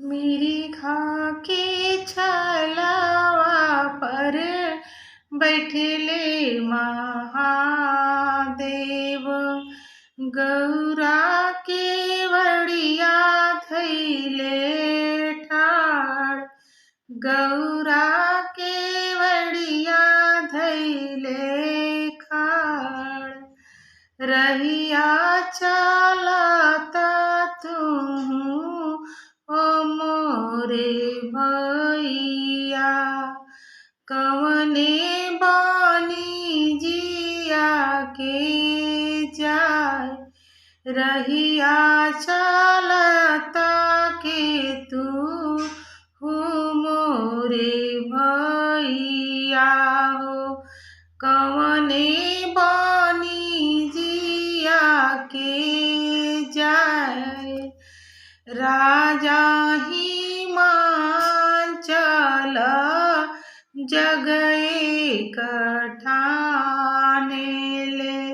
मेरी खाके छलावा पर बैठले महादेव। गौरा के वड़िया थैले ठाड़। गौरा के वड़िया धैले खाड़। रहिया चलता तू ओ मोरे भैया। कवने बानी जिया के जाय। रहिया चलता के तू हो मोरे भैया हो। कवने बानी जिया के जाय। राजा हिमाचल जगए कठाने ले।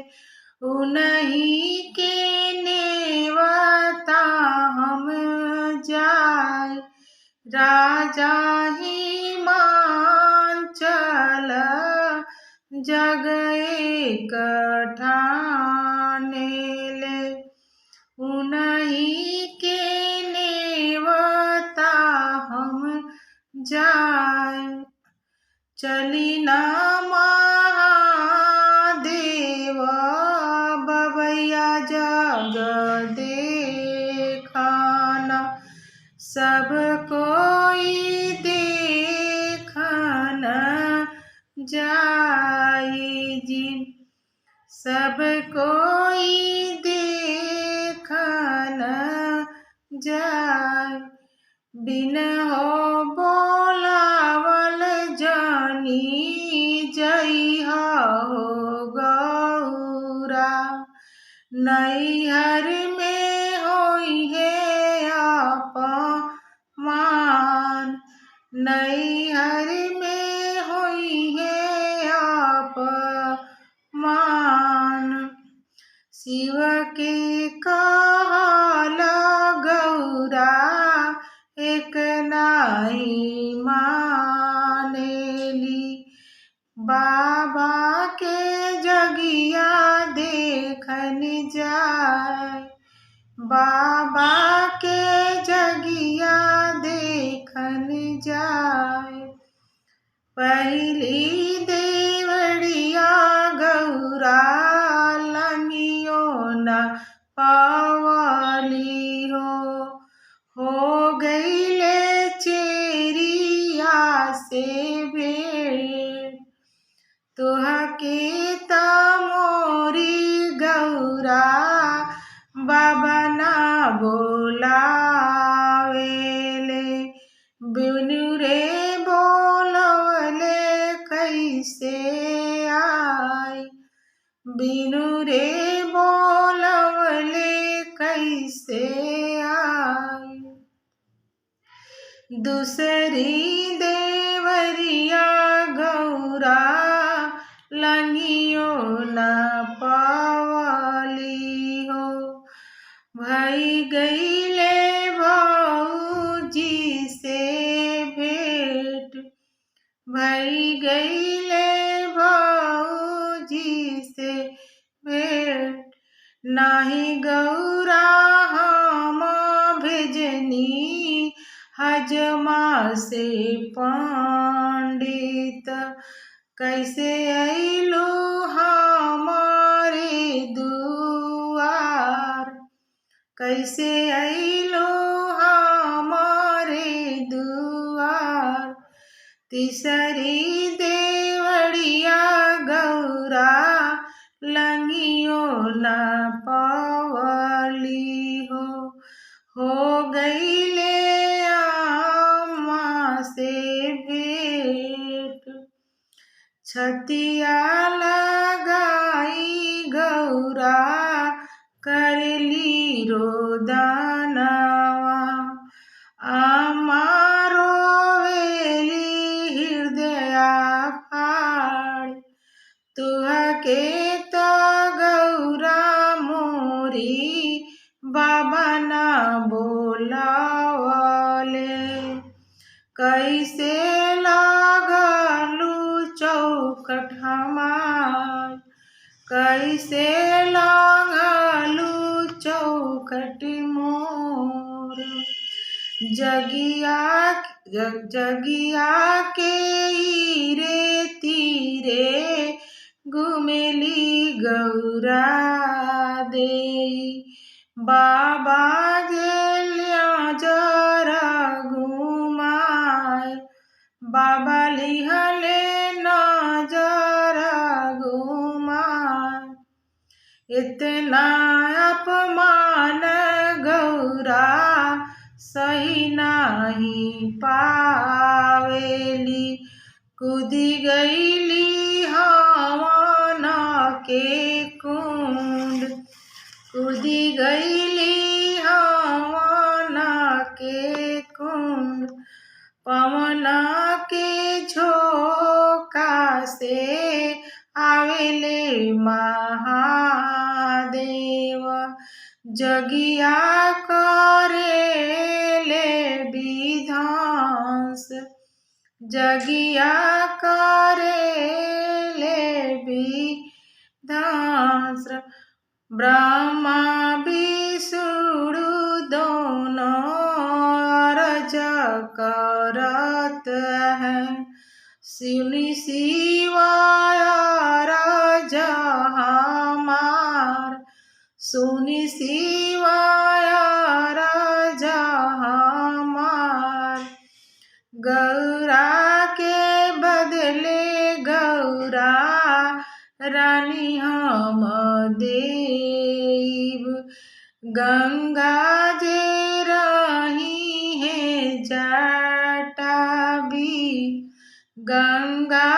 उन्हीं के नेवता हम जाय। राजा हिमाचल जगए कठाने ले। उन्हीं के नेवता हम जाय। चली ना महादेव बबैया जग देखाना। सब कोई देखन जाई जी। सब कोई देखन जाय। बिन हो बोलावल जानी जइहा हो गौरा। नैहर में होई है अपमान। नैहर में होई है अपमान। शिव के कहल गौरा एक नाही मानेली। बाबा के जगिया देखन जाय। बाबा के जगिया देखन जाय। पहली देवड़िया गौरा लंगियो न पावली हो गईले चेरिया से भेंट। तुहके त मोरी गौरा बाबा ना बोलावेले। बिनु रे बोलवले कैसे आय। बिनु रे बोलवले कैसे आय। दूसरी देवरिया गौरा लंगियो न पावली हो। भई गईले भौजी से भेंट। भई गईले भौजी से भेंट। नाही गौरा हम भेजनी हजमा से पंडित। कैसे अइलू हमारे दुआर। कैसे अइलू हमारे दुआर। तीसरी देवड़िया गौरा लंगियो न पावली हो गईले अम्मा से भेंट। छतिया लगाई गौरा करली रोदनवा। अम्मा रोवेली हृदय फाड़। तुहके त गौरा मोरी बाबा ना बोलावले। कैसे लागलू चौखट हमार, कैसे लागलू चौखट मोर। जगिया के रे तीरे घुमेली गौरा दे, बाबा जेलिया जरा घुमाए, बाबा लिहले नजर घुमाए। इतना अपमान गौरा सही नहीं पावेली, कूदी गईली हवन के कुंड, कूदी गईली हवन के कुंड। पवन के झोंका से आवेले महादेव, जगिया करेले विध्वंस, जगिया करेले विध्वंस। ब्रह्मा विष्णु दोनों अर्ज करत हैं, सुनि शिवाय अर्ज हमार, सुनि शिवाय अर्ज हमार। गौरा के बदले गौरा रानी हम देव, गंगा जे रही है जटा भी, गंगा